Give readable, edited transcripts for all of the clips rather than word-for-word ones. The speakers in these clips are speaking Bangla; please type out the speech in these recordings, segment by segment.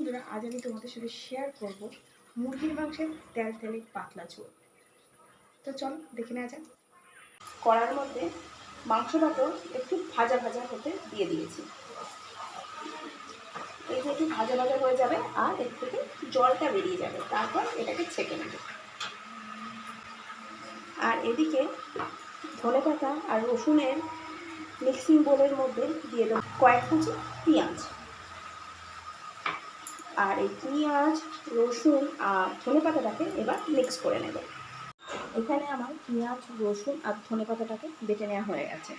বন্ধুরা, আজ আমি তোমাদের সাথে শেয়ার করব মুরগির মাংসের তেল পাতলা ঝোল। তো চল দেখে নেওয়া যাক। কড়ার মধ্যে মাংসটাকেও একটু ভাজা ভাজা হতে দিয়ে দিয়েছি। এই যে একটু ভাজা ভাজা হয়ে যাবে আর এর থেকে জলটা বেরিয়ে যাবে, তারপর এটাকে ছেঁকে নেবে। আর এদিকে ধনেপাতা আর রসুনের মিক্সিং বোলের মধ্যে দিয়ে দেবো কয়েক কুচি পেঁয়াজ। আর এই পেঁয়াজ, রসুন আর ধনেপাতাটাকে এবার মিক্স করে নেব। এখানে আমার পেঁয়াজ, রসুন আর ধনেপাতাটাকে বেটে নেওয়া হয়ে গেছে।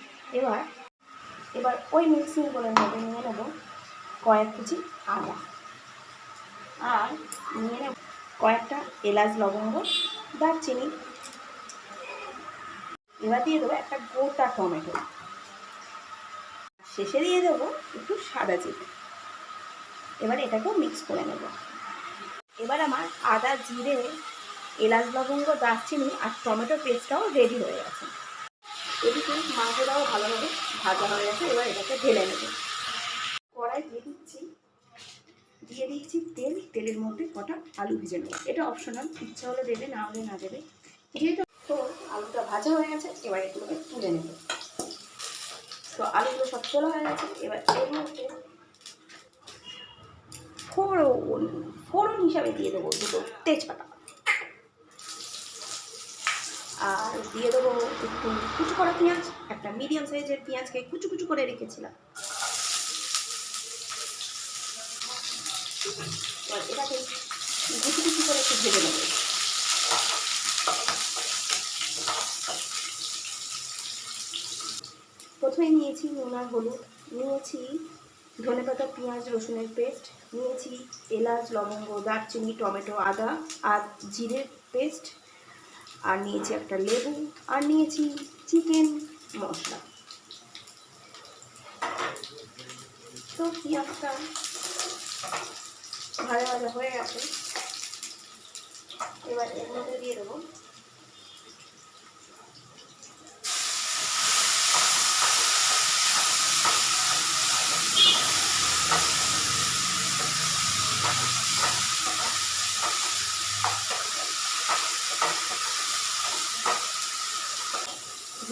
এবার ওই মিক্সিং বোলের মধ্যে নিয়ে নেব কয়েক কুচি আদা, আর নিয়ে নেব কয়েকটা এলাচ, লবঙ্গ, দারচিনি। এবার দিয়ে দেবো একটা গোটা টমেটো। শেষে দিয়ে দেবো একটু সাদা জিরে। এবার এটাকেও মিক্স করে নেব। এবার আমার আদা, জিরে, এলাচ, লবঙ্গ, দারচিনি আর টমেটো পেস্টটাও রেডি হয়ে গেছে। এদিকে মাংসটাও ভালোভাবে ভাজা হয়ে গেছে। এবার এটাকে ঢেলে নেব। কড়াই দিয়ে দিচ্ছি তেল। তেলের মধ্যে কটা আলু ভেজে নেব। এটা অপশনাল, ইচ্ছা হলে দেবে, না হলে না দেবে। যেহেতু তো আলুটা ভাজা হয়ে গেছে, এবার এগুলোকে তুলে নেব। তো আলুগুলো সব তোলা হয়ে গেছে। এবার এর মধ্যে ফোড়ন হিসাবে দিয়ে দেবো দুটো তেজপাতা, আর দিয়ে দেবো একটু কুচু করা পেঁয়াজ। একটা মিডিয়াম সাইজের পেঁয়াজকে কুচু কুচু করে রেখেছিলাম। এটাকে কুচু কুচু করে একটু ভেজে নেব। প্রথমে নিয়েছি নুন আর হলুদ, নিয়েছি ধনেপাতা, পেঁয়াজ, রসুনের পেস্ট, নিয়েছি এলাচ, লবঙ্গ, দারচিনি, টমেটো, আদা আর জিরের পেস্ট, আর নিয়েছি একটা লেবু, আর নিয়েছি চিকেন মশলা। তো পেঁয়াজটা ভাজা ভাজা হয়ে গেছে। এবার এর মধ্যে দিয়ে দেবো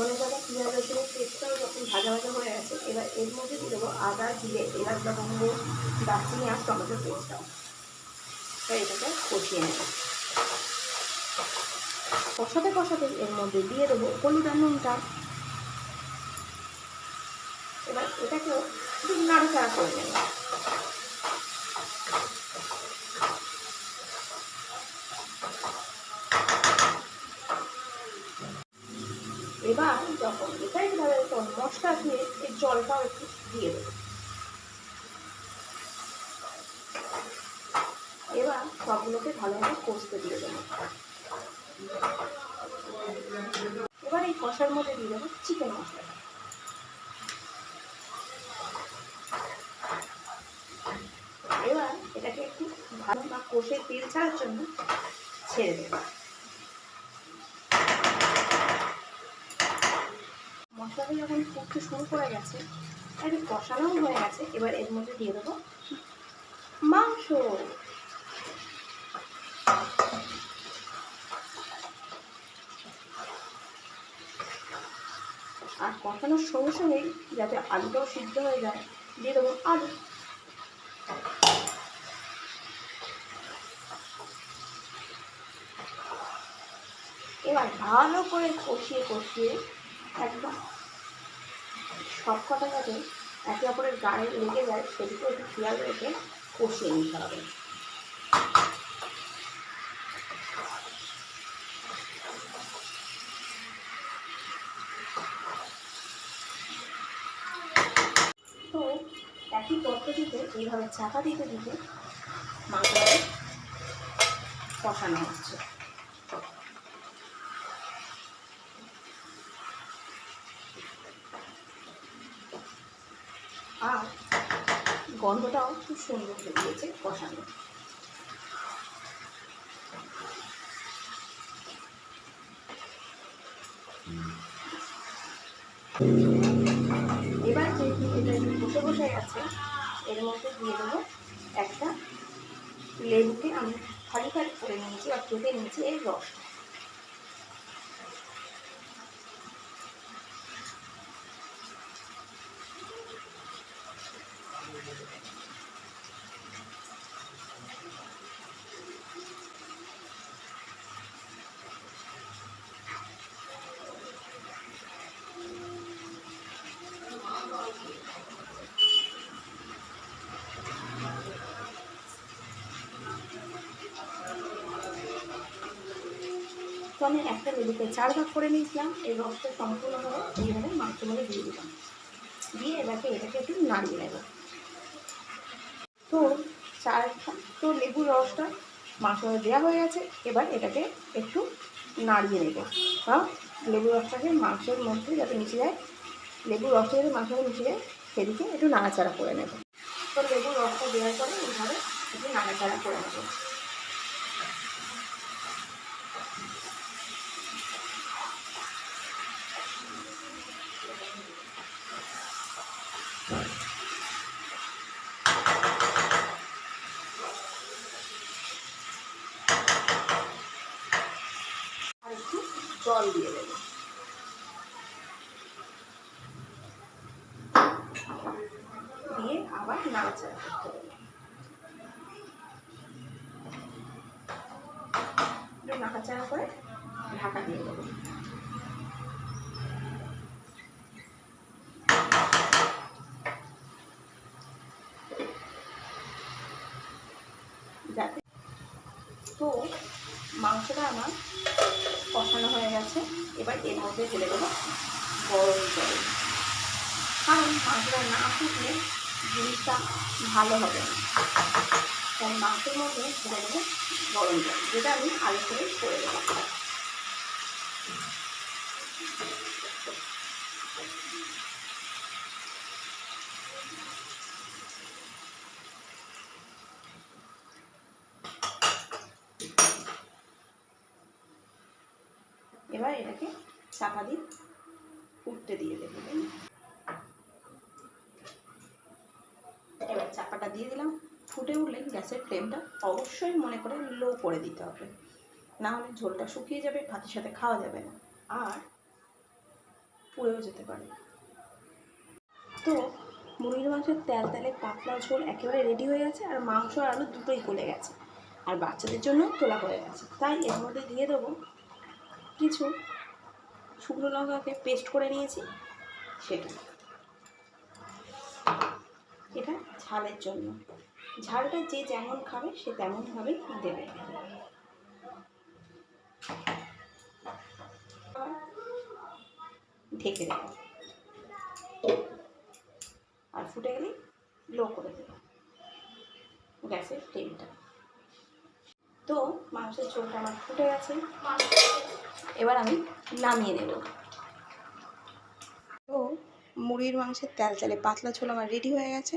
ধনেপাতা, পেঁয়াজ, রসুনের পেস্টটাও যখন ভাজা ভাজা হয়ে গেছে, এবার এর মধ্যে দিয়ে দেবো আদা, জিরে, এলাচ, লবঙ্গ, দারচিনি আর টমেটো পেস্টটাও। তো এটাকে কষিয়ে নেব। কষাতে এর মধ্যে দিয়ে দেবো হলুদ আর নুনটা। এবার এটাকেও একটু নাড়াচাড়া করে নেব। এবার যখন এটাই ভাবে তখন মশলা দিয়ে এই জলটাও একটু দিয়ে দেবো। এবার সবগুলোকে ভালোভাবে কষতে দিয়ে দেবো। এবার এই কষার মধ্যে দিয়ে দেবো চিকেন মশলাটা। এবার এটাকে একটু ভালো না কষে তেল ছাড়ার জন্য ছেড়ে দেবো। মশলাটা যখন ফুটতে শুরু করে গেছে, একটু কষানোও হয়ে গেছে, এবার এর মধ্যে দিয়ে দেবো মাংস। আর কষানোর সঙ্গে সঙ্গেই যাতে আলুটাও সিদ্ধ হয়ে যায়, দিয়ে দেবো আলু। এবার ভালো করে কষিয়ে একদম সব কটা যাতে একে অপরের গায়ে লেগে যায়, সেদিকে একটু খেয়াল রেখে কষিয়ে নিতে হবে। তো একই পদ্ধতিতে এইভাবে চাপা দিতে মাংসটাকে কষানো হচ্ছে। আর গন্ধটাও খুব সুন্দর বেরিয়েছে কষানো। এবার যেহেতু এটা একটু বসে গেছে, এর মধ্যে দিয়ে দেবো একটা লেবুকে আমি ফালি ফালি করে নিয়েছি আর কেটে নিয়েছি এই রস। তো আমি একটা লেবুকে 4 ভাগ করে নিয়েছিলাম, এই রসটা সম্পূর্ণভাবে এইভাবে মাংসের মধ্যে দিয়ে দিলাম, দিয়ে এটাকে একটু নাড়িয়ে নেব। তো তো লেবুর রসটা মাংসের মধ্যে দেওয়া হয়ে গেছে, এবার এটাকে একটু নাড়িয়ে নেব, বা লেবুর রসটাকে মাংসের মধ্যে যাতে মিশে যায়, লেবুর রসটা যাতে মাংসের মধ্যে মিশে যায় সেদিকে একটু নাড়াচাড়া করে নেব। তো লেবুর রসটা দেওয়ার পরে এইভাবে একটু নাড়াচাড়া করে নেব। আর একটু জল দিয়ে দেবো, দিয়ে আবার নাড়াচাড়া করতে হবে। একটু নাড়াচাড়া করে ঢাকা দিয়ে দেবো। যাতে তো মাংসটা আমার কষানো হয়ে গেছে, এবার এর মধ্যে ঢেলে দেবো গরম জল, কারণ মাংসটা না ফুটলে জিনিসটা ভালো হবে না, তাই মাংসের মধ্যে ঢেলে দেবো গরম জল, যেটা আমি আগে করে দেবো। এবার এটাকে চাপা দিয়ে উঠতে দিয়ে দেবো। এবার চাপাটা দিয়ে দিলাম, ফুটে উঠলে গ্যাসের ফ্লেমটা অবশ্যই মনে করে লো করে দিতে হবে, না হলে ঝোলটা শুকিয়ে যাবে, ভাতের সাথে খাওয়া যাবে না, আর পুড়েও যেতে পারে। তো মুরগির মাংসের তেলে পাতলা ঝোল একেবারে রেডি হয়ে গেছে, আর মাংস আর আলু দুটোই গলে গেছে, আর বাচ্চাদের জন্য তোলা হয়ে গেছে। তাই এর মধ্যে দিয়ে দেবো কিছু শুকনো লঙ্কাকে পেস্ট করে নিয়েছি, সেটা এটা ঝালের জন্য, ঝালটা যে যেমন খাবে সে তেমনভাবেই দেবে। ঢেকে দেবো, আর ফুটে গেলেই লো করে দেবো গ্যাসের ফ্লেমটা। তো মাংসের ঝোলটা আমার ফুটে গেছে, এবার আমি নামিয়ে নেব। তো মুরগির মাংসের তেলে পাতলা ঝোল আমার রেডি হয়ে গেছে।